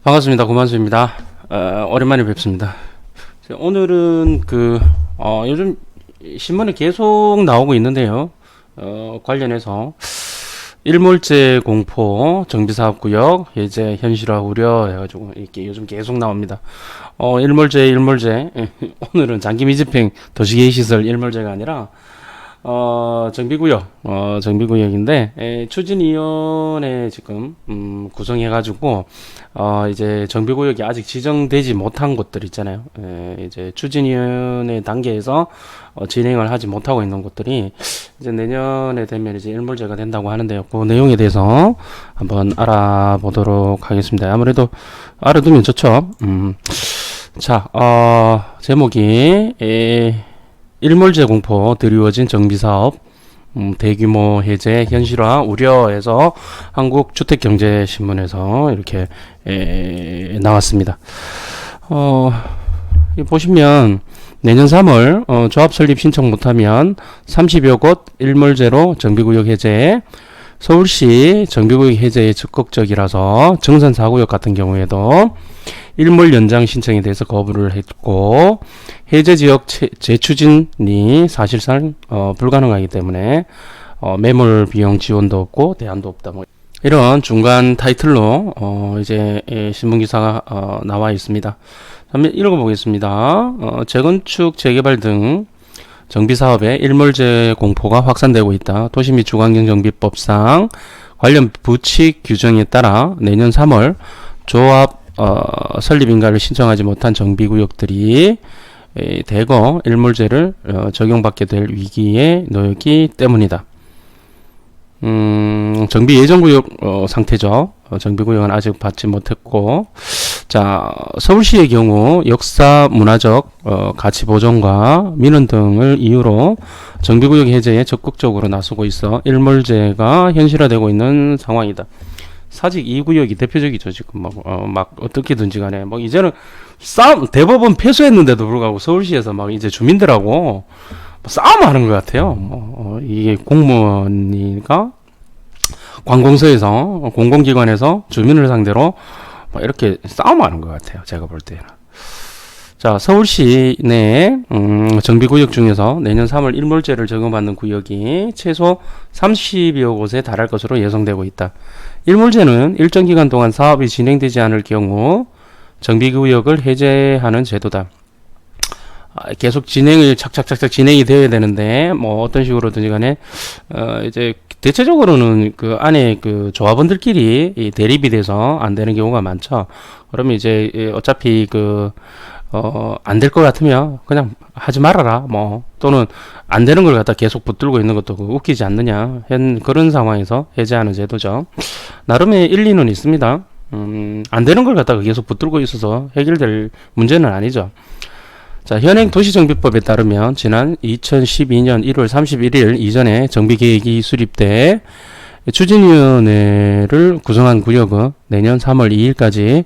반갑습니다. 고만수입니다. 오랜만에 뵙습니다. 오늘은 요즘 신문에 계속 나오고 있는데요. 관련해서 일몰제 공포, 정비사업구역 해제 현실화 우려 해가지고 이렇게 요즘 계속 나옵니다. 일몰제. 오늘은 장기 미집행 도시계획 시설 일몰제가 아니라 정비구역인데, 추진위원회 지금, 구성해가지고, 이제 정비구역이 아직 지정되지 못한 곳들 있잖아요. 이제 추진위원회 단계에서, 진행을 하지 못하고 있는 곳들이, 이제 내년에 되면 이제 일몰제가 된다고 하는데요. 그 내용에 대해서 한번 알아보도록 하겠습니다. 아무래도 알아두면 좋죠. 자, 제목이, 일몰제 공포 드리워진 정비사업 대규모 해제 현실화 우려해서 한국주택경제신문에서 이렇게 나왔습니다. 보시면 내년 3월 조합 설립 신청 못하면 30여 곳 일몰제로 정비구역 해제. 서울시 정비구역 해제에 적극적이라서 정선 4구역 같은 경우에도 일몰 연장 신청에 대해서 거부를 했고, 해제 지역 재추진이 사실상 불가능하기 때문에 매몰 비용 지원도 없고 대안도 없다, 뭐 이런 중간 타이틀로 이제 신문 기사가 나와 있습니다. 한번 읽어보겠습니다. 재건축 재개발 등 정비사업에 일몰제 공포가 확산되고 있다. 도시 및 주거환경정비법상 관련 부칙 규정에 따라 내년 3월 조합 설립 인가를 신청하지 못한 정비구역들이 대거 일몰제를 적용받게 될 위기에 놓였기 때문이다. 정비 예정구역 상태죠. 정비구역은 아직 받지 못했고, 자, 서울시의 경우 역사 문화적 가치 보존과 민원 등을 이유로 정비구역 해제에 적극적으로 나서고 있어 일몰제가 현실화되고 있는 상황이다. 사직 2구역이 대표적이죠. 지금 막 어떻게든지 간에 뭐 이제는 대법원 패소했는데도 불구하고 서울시에서 막 이제 주민들하고 싸움하는 것 같아요. 이게 공무원이니까 관공서에서 공공기관에서 주민을 상대로 이렇게 싸움하는 것 같아요. 제가 볼 때는. 자, 서울시 내 정비구역 중에서 내년 3월 일몰제를 적용받는 구역이 최소 30여 곳에 달할 것으로 예상되고 있다. 일몰제는 일정 기간 동안 사업이 진행되지 않을 경우 정비구역을 해제하는 제도다. 계속 착착 진행이 되어야 되는데, 뭐 어떤 식으로든지 간에 이제 대체적으로는 그 안에 그 조합원들끼리 대립이 돼서 안 되는 경우가 많죠. 그러면 이제 어차피 안 될 것 같으면 그냥 하지 말아라, 또는 안 되는 걸 갖다 계속 붙들고 있는 것도 웃기지 않느냐, 그런 상황에서 해제하는 제도죠. 나름의 일리는 있습니다. 안 되는 걸 갖다가 계속 붙들고 있어서 해결될 문제는 아니죠. 자, 현행 도시정비법에 따르면 지난 2012년 1월 31일 이전에 정비계획이 수립돼 추진위원회를 구성한 구역은 내년 3월 2일까지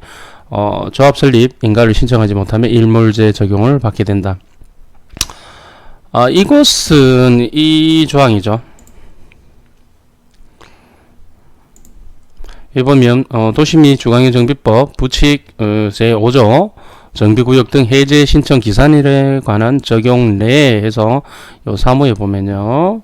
조합 설립 인가를 신청하지 못하면 일몰제 적용을 받게 된다. 이곳은 이 조항이죠. 여기 보면 도시 및 주거환경정비법 부칙 제5조 정비구역 등 해제 신청 기산일에 관한 적용 내에서 요 사무에 보면요,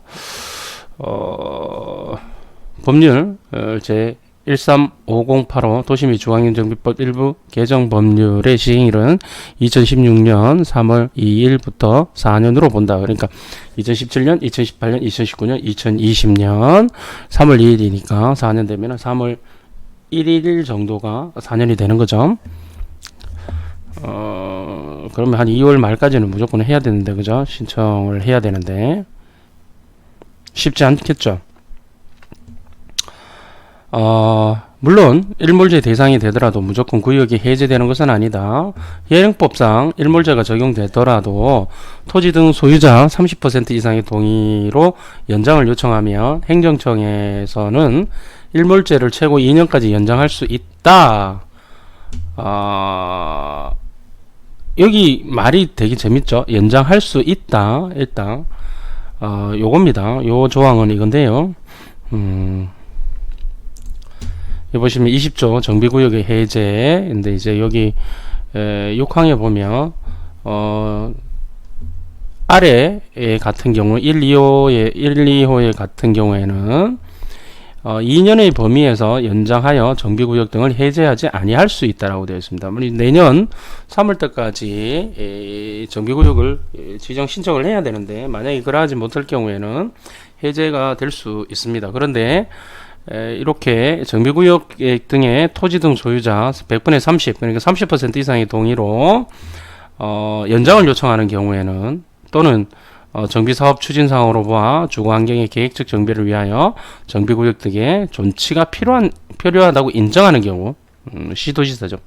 법률 제 135085 도시 및 주거환경정비법 일부 개정 법률의 시행일은 2016년 3월 2일부터 4년으로 본다. 그러니까 2017년, 2018년, 2019년, 2020년 3월 2일이니까 4년 되면 3월 1일 정도가 4년이 되는 거죠. 그러면 한 2월 말까지는 무조건 해야 되는데, 그죠? 신청을 해야 되는데 쉽지 않겠죠. 물론 일몰제 대상이 되더라도 무조건 구역이 해제되는 것은 아니다. 현행법상 일몰제가 적용되더라도 토지 등 소유자 30% 이상의 동의로 연장을 요청하면 행정청에서는 일몰제를 최고 2년까지 연장할 수 있다. 여기 말이 되게 재밌죠. 연장할 수 있다. 일단 요겁니다. 요 조항은 이건데요. 여기 보시면 20조 정비구역의 해제인데 이제 여기 6항에 보면 아래에 같은 경우 1, 2호의 같은 경우에는 2년의 범위에서 연장하여 정비구역 등을 해제하지 아니할 수 있다라고 되어 있습니다. 내년 3월 때까지 정비구역을 지정 신청을 해야 되는데 만약에 그러하지 못할 경우에는 해제가 될 수 있습니다. 그런데 이렇게 정비구역 등의 토지 등 소유자 100분의 30 그러니까 30% 이상의 동의로 연장을 요청하는 경우에는 또는 정비사업 추진상으로 보아 주거환경의 계획적 정비를 위하여 정비구역 등의 존치가 필요하다고 인정하는 경우 시도지사죠.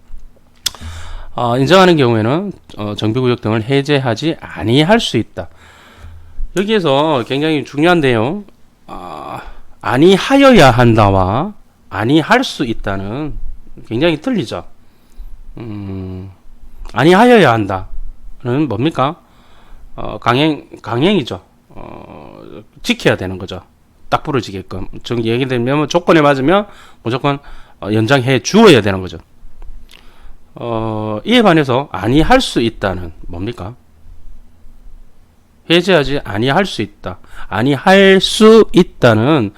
인정하는 경우에는 정비구역 등을 해제하지 아니할 수 있다. 여기에서 굉장히 중요한데요. 아니하여야 한다와 아니할 수 있다는 굉장히 틀리죠. 아니하여야 한다는 뭡니까? 강행이죠. 지켜야 되는 거죠. 딱 부러지게끔. 얘기되면 조건에 맞으면 무조건 연장해 주어야 되는 거죠. 이에 반해서 아니할 수 있다는 뭡니까? 해제하지 아니할 수 있다. 아니할 수 있다는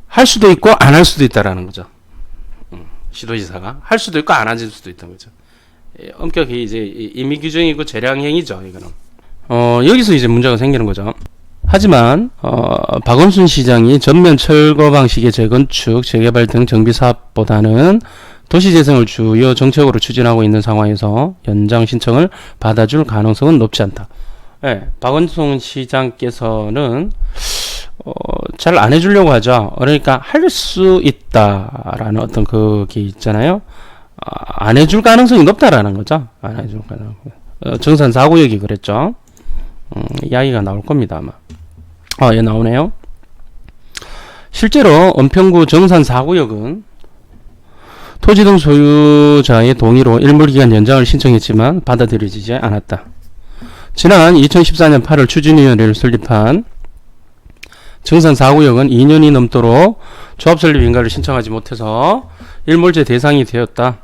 할 수도 있고 안 할 수도 있다라는 거죠. 시도지사가 할 수도 있고 안 할 수도 있다는 거죠. 엄격히 이제 임의 규정이고 재량행위죠. 이거는. 여기서 이제 문제가 생기는 거죠. 하지만 박원순 시장이 전면 철거 방식의 재건축, 재개발 등 정비 사업보다는 도시재생을 주요 정책으로 추진하고 있는 상황에서 연장 신청을 받아줄 가능성은 높지 않다. 네, 박원순 시장께서는 잘 안 해주려고 하죠. 그러니까 할 수 있다라는 어떤 그게 있잖아요. 안 해줄 가능성이 높다라는 거죠. 안 해줄 가능. 정산 4구역이 그랬죠. 이야기가 나올 겁니다 아마. 예, 나오네요. 실제로 은평구 정산 4구역은 토지 등 소유자의 동의로 일몰기간 연장을 신청했지만 받아들여지지 않았다. 지난 2014년 8월 추진위원회를 설립한 정산 4구역은 2년이 넘도록 조합 설립 인가를 신청하지 못해서 일몰제 대상이 되었다.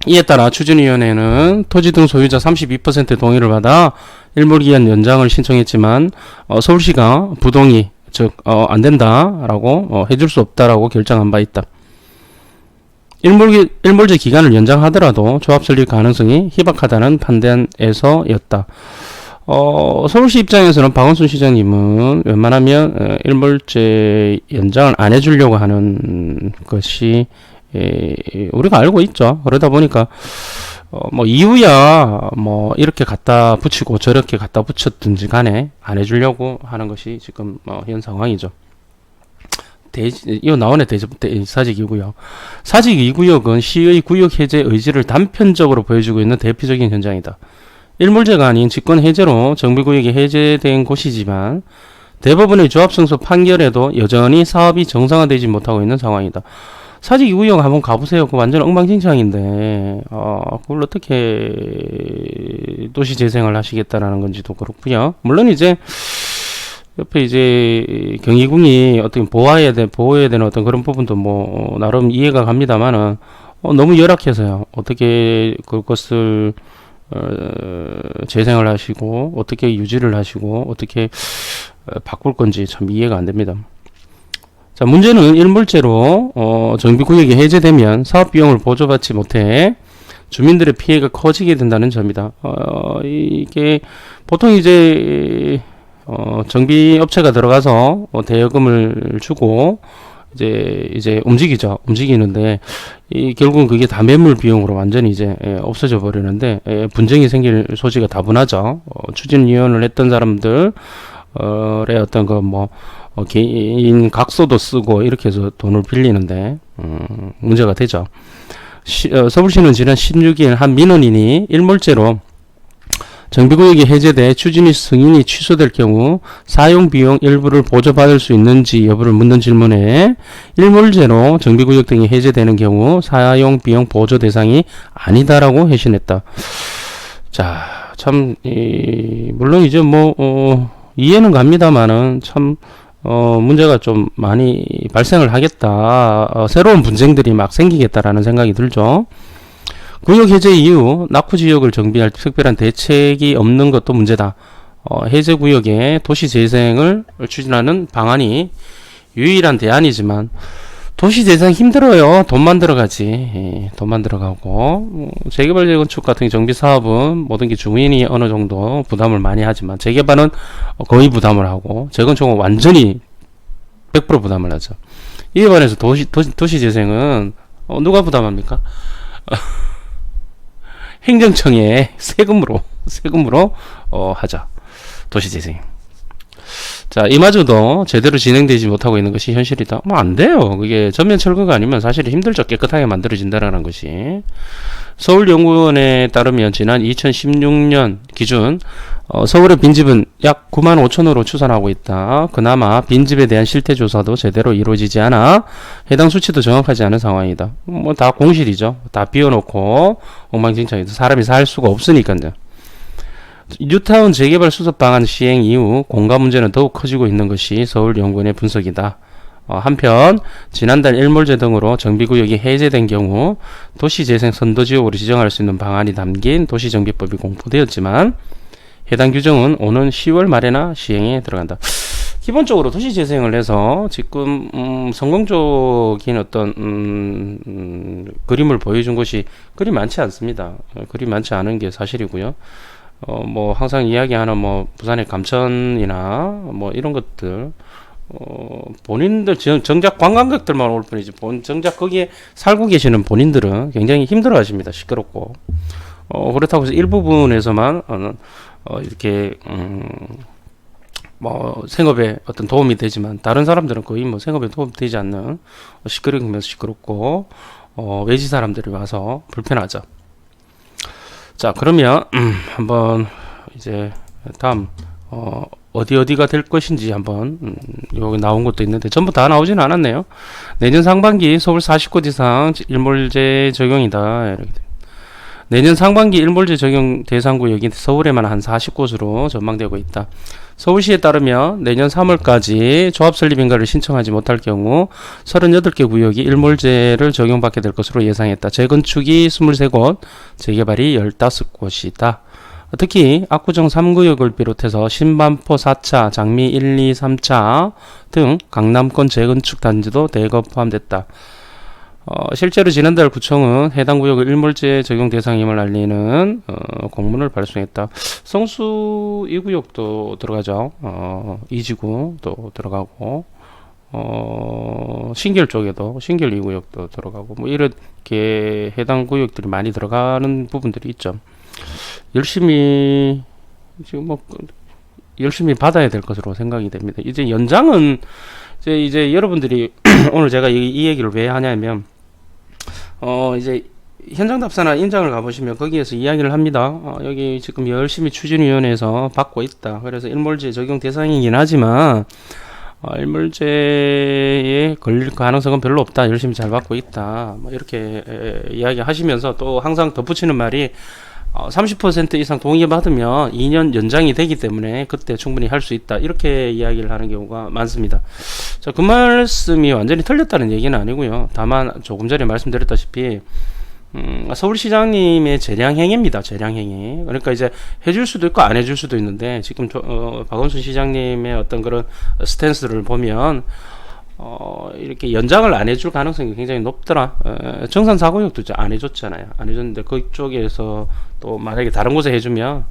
이에 따라 추진위원회는 토지 등 소유자 32% 동의를 받아 일몰기간 연장을 신청했지만 서울시가 부동의, 즉 안된다라고 해줄 수 없다라고 결정한 바 있다. 일몰제 기간을 연장하더라도 조합 설립 가능성이 희박하다는 판단에서였다. 서울시 입장에서는 박원순 시장님은 웬만하면 일몰제 연장을 안 해주려고 하는 것이 우리가 알고 있죠. 그러다 보니까 뭐 이유야 뭐 이렇게 갖다 붙이고 저렇게 갖다 붙였든지 간에 안 해주려고 하는 것이 지금 현 상황이죠. 이거 나오네. 사직 2구역. 사직 2구역은 시의 구역 해제 의지를 단편적으로 보여주고 있는 대표적인 현장이다. 일몰제가 아닌 직권 해제로 정비구역이 해제된 곳이지만 대법원의 조합승소 판결에도 여전히 사업이 정상화되지 못하고 있는 상황이다. 사직 2구역 한번 가보세요. 그 완전 엉망진창인데 그걸 어떻게 도시재생을 하시겠다라는 건지도 그렇고요. 물론 이제 옆에 이제 경희궁이 어떻게 보호해야 되는 어떤 그런 부분도 뭐 나름 이해가 갑니다만은 너무 열악해서요. 어떻게 그것을 재생을 하시고 어떻게 유지를 하시고 어떻게 바꿀 건지 참 이해가 안 됩니다. 자, 문제는 일몰제로 정비구역이 해제되면 사업비용을 보조받지 못해 주민들의 피해가 커지게 된다는 점이다. 이게 보통 이제 정비업체가 들어가서 대여금을 주고 이제 움직이는데 결국은 그게 다 매물 비용으로 완전히 이제 없어져 버리는데 분쟁이 생길 소지가 다분하죠. 추진위원을 했던 사람들의 어떤 개인 각서도 쓰고 이렇게 해서 돈을 빌리는데 문제가 되죠. 서울시는 지난 16일 한 민원인이 일몰제로 정비구역이 해제돼 추진위 승인이 취소될 경우 사용비용 일부를 보조받을 수 있는지 여부를 묻는 질문에 일몰제로 정비구역 등이 해제되는 경우 사용비용 보조 대상이 아니다라고 회신했다. 자, 참 물론 이제 이해는 갑니다만은 참 문제가 좀 많이 발생을 하겠다. 새로운 분쟁들이 막 생기겠다라는 생각이 들죠. 구역 해제 이후 낙후 지역을 정비할 특별한 대책이 없는 것도 문제다. 해제 구역에 도시 재생을 추진하는 방안이 유일한 대안이지만 도시 재생 힘들어요. 돈만 들어가지. 예, 돈만 들어가고 재개발 재건축 같은 정비 사업은 모든 게 주민이 어느 정도 부담을 많이 하지만 재개발은 거의 부담을 하고 재건축은 완전히 100% 부담을 하죠. 이에 반해서 도시 재생은 누가 부담합니까? 행정청에 세금으로 하자. 도시재생. 자, 이마저도 제대로 진행되지 못하고 있는 것이 현실이다. 뭐 안 돼요. 그게 전면 철거가 아니면 사실 힘들죠. 깨끗하게 만들어진다라는 것이. 서울연구원에 따르면 지난 2016년 기준 서울의 빈집은 약 9만 5천호로 추산하고 있다. 그나마 빈집에 대한 실태조사도 제대로 이루어지지 않아 해당 수치도 정확하지 않은 상황이다. 뭐 다 공실이죠. 다 비워놓고 엉망진창이다. 사람이 살 수가 없으니까요. 뉴타운 재개발 수습 방안 시행 이후 공가 문제는 더욱 커지고 있는 것이 서울연구원의 분석이다. 한편 지난달 일몰제 등으로 정비구역이 해제된 경우 도시재생 선도지역으로 지정할 수 있는 방안이 담긴 도시정비법이 공포되었지만 해당 규정은 오는 10월 말에나 시행에 들어간다. 기본적으로 도시재생을 해서 지금 성공적인 어떤 그림을 보여준 것이 그리 많지 않습니다. 그리 많지 않은 게 사실이고요. 뭐 항상 이야기하는 뭐 부산의 감천이나 뭐 이런 것들 본인들 정작 관광객들만 올 뿐이지 정작 거기에 살고 계시는 본인들은 굉장히 힘들어 하십니다. 시끄럽고 그렇다고 해서 일부분에서만 이렇게 뭐 생업에 어떤 도움이 되지만 다른 사람들은 거의 뭐 생업에 도움이 되지 않는 시끄러우면서 시끄럽고 외지 사람들이 와서 불편하죠. 자, 그러면 한번 이제 다음 어디가 될 것인지 한번 여기 나온 것도 있는데 전부 다 나오진 않았네요. 내년 상반기 서울 40곳 이상 일몰제 적용이다. 이렇게. 내년 상반기 일몰제 적용 대상 구역이 서울에만 한 40곳으로 전망되고 있다. 서울시에 따르면 내년 3월까지 조합 설립 인가를 신청하지 못할 경우 38개 구역이 일몰제를 적용받게 될 것으로 예상했다. 재건축이 23곳, 재개발이 15곳이다. 특히 압구정 3구역을 비롯해서 신반포 4차, 장미 1, 2, 3차 등 강남권 재건축 단지도 대거 포함됐다. 실제로 지난달 구청은 해당 구역을 일몰제 적용 대상임을 알리는 공문을 발송했다. 성수 2구역도 들어가죠. 이지구도 들어가고 신길 쪽에도 신길 2구역도 들어가고 뭐 이렇게 해당 구역들이 많이 들어가는 부분들이 있죠. 열심히 지금 뭐 열심히 받아야 될 것으로 생각이 됩니다. 이제 연장은 이제 여러분들이 오늘 제가 이 얘기를 왜 하냐면 이제 현장 답사나 임장을 가보시면 거기에서 이야기를 합니다. 여기 지금 열심히 추진위원회에서 받고 있다. 그래서 일몰제 적용 대상이긴 하지만 일몰제에 걸릴 가능성은 별로 없다. 열심히 잘 받고 있다. 뭐 이렇게 이야기하시면서 또 항상 덧붙이는 말이 30% 이상 동의 받으면 2년 연장이 되기 때문에 그때 충분히 할 수 있다. 이렇게 이야기를 하는 경우가 많습니다. 자, 그 말씀이 완전히 틀렸다는 얘기는 아니고요. 다만 조금 전에 말씀드렸다시피 서울시장님의 재량행위입니다. 재량행위. 그러니까 이제 해줄 수도 있고 안 해줄 수도 있는데 지금 박원순 시장님의 어떤 그런 스탠스를 보면 이렇게 연장을 안 해줄 가능성이 굉장히 높더라. 정산 4구역도 안 해줬잖아요. 안 해줬는데 그쪽에서 또 만약에 다른 곳에 해주면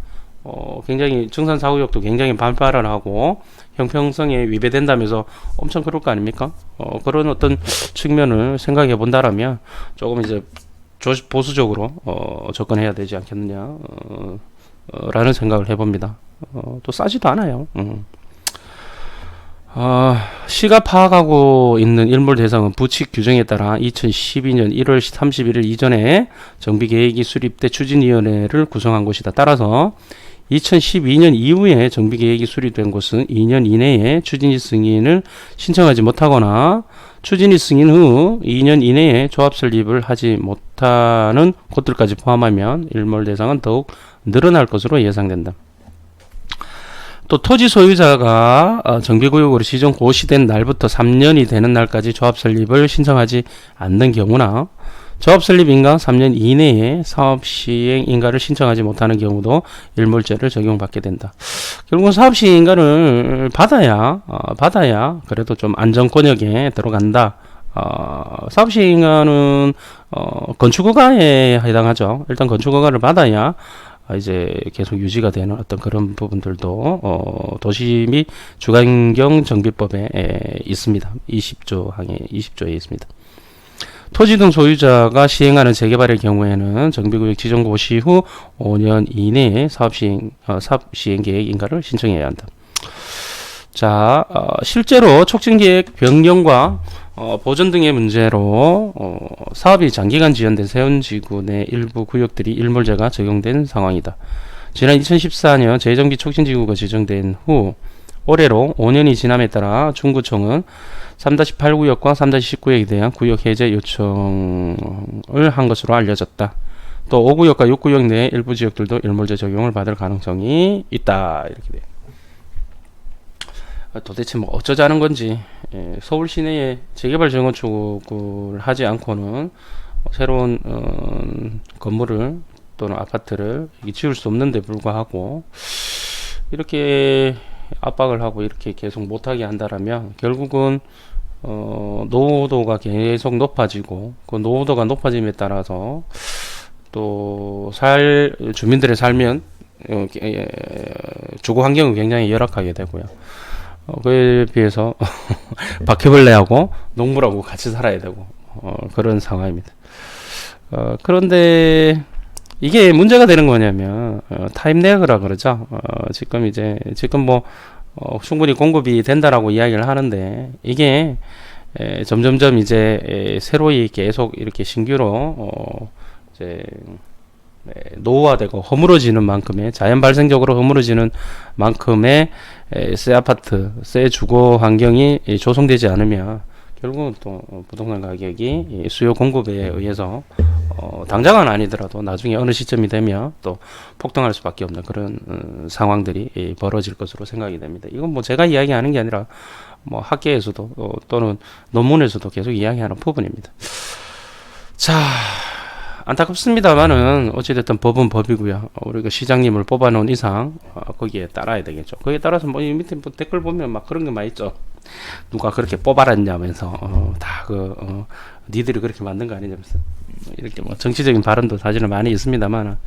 굉장히 정산 4구역도 굉장히 반발을 하고 형평성에 위배된다면서 엄청 그럴 거 아닙니까? 그런 어떤 측면을 생각해 본다라면 조금 이제 보수적으로 접근해야 되지 않겠느냐 라는 생각을 해봅니다. 또 싸지도 않아요. 시가 파악하고 있는 일몰 대상은 부칙 규정에 따라 2012년 1월 31일 이전에 정비계획이 수립돼 추진위원회를 구성한 곳이다. 따라서 2012년 이후에 정비계획이 수립된 곳은 2년 이내에 추진위 승인을 신청하지 못하거나 추진위 승인 후 2년 이내에 조합 설립을 하지 못하는 곳들까지 포함하면 일몰 대상은 더욱 늘어날 것으로 예상된다. 또 토지 소유자가 정비구역으로 지정 고시된 날부터 3년이 되는 날까지 조합 설립을 신청하지 않는 경우나 조합 설립 인가 3년 이내에 사업 시행 인가를 신청하지 못하는 경우도 일몰제를 적용받게 된다. 결국은 사업 시행 인가를 받아야 그래도 좀 안정권역에 들어간다. 사업 시행 인가는 건축허가에 해당하죠. 일단 건축허가를 받아야 이제 계속 유지가 되는 어떤 그런 부분들도 도시 및 주간경 정비법에 있습니다. 20조 항에 20조에 있습니다. 토지 등 소유자가 시행하는 재개발의 경우에는 정비구역 지정 고시 후 5년 이내에 사업 시행 계획 인가를 신청해야 한다. 자, 실제로 촉진계획 변경과 보전 등의 문제로 사업이 장기간 지연된 세운지구 내 일부 구역들이 일몰제가 적용된 상황이다. 지난 2014년 재정비 촉진지구가 지정된 후 올해로 5년이 지남에 따라 중구청은 3-8구역과 3-19구역에 대한 구역 해제 요청을 한 것으로 알려졌다. 또 5구역과 6구역 내 일부 지역들도 일몰제 적용을 받을 가능성이 있다. 이렇게 돼요. 도대체 뭐 어쩌자는 건지. 서울 시내에 재개발 재건축을 하지 않고는 새로운 건물을 또는 아파트를 지을 수 없는데 불구하고 이렇게 압박을 하고 이렇게 계속 못하게 한다라면 결국은 노후도가 계속 높아지고 그 노후도가 높아짐에 따라서 또 주민들의 살면 주거 환경은 굉장히 열악하게 되고요. 그에 비해서 바퀴벌레하고 농물하고 같이 살아야 되고 그런 상황입니다. 그런데 이게 문제가 되는 거냐면 타임레그라 그러죠. 지금 뭐 충분히 공급이 된다라고 이야기를 하는데 이게 점점점 이제 새로이 계속 이렇게 신규로 이제 노후화되고 허물어지는 만큼의 자연 발생적으로 허물어지는 만큼의 새 아파트, 새 주거 환경이 조성되지 않으면 결국은 또 부동산 가격이 수요 공급에 의해서 당장은 아니더라도 나중에 어느 시점이 되면 또 폭등할 수밖에 없는 그런 상황들이 벌어질 것으로 생각이 됩니다. 이건 뭐 제가 이야기하는 게 아니라 뭐 학계에서도 또는 논문에서도 계속 이야기하는 부분입니다. 자, 안타깝습니다만은 어찌됐든 법은 법이고요. 우리가 시장님을 뽑아놓은 이상 거기에 따라야 되겠죠. 거기에 따라서 뭐 이 밑에 뭐 댓글 보면 막 그런 게 많이 있죠. 누가 그렇게 뽑아놨냐면서 니들이 그렇게 만든 거 아니냐면서 이렇게 뭐 정치적인 발언도 사실은 많이 있습니다만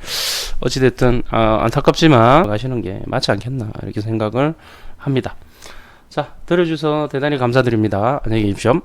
어찌됐든 안타깝지만 가시는 게 맞지 않겠나 이렇게 생각을 합니다. 자, 들어주셔서 대단히 감사드립니다. 안녕히 계십시오.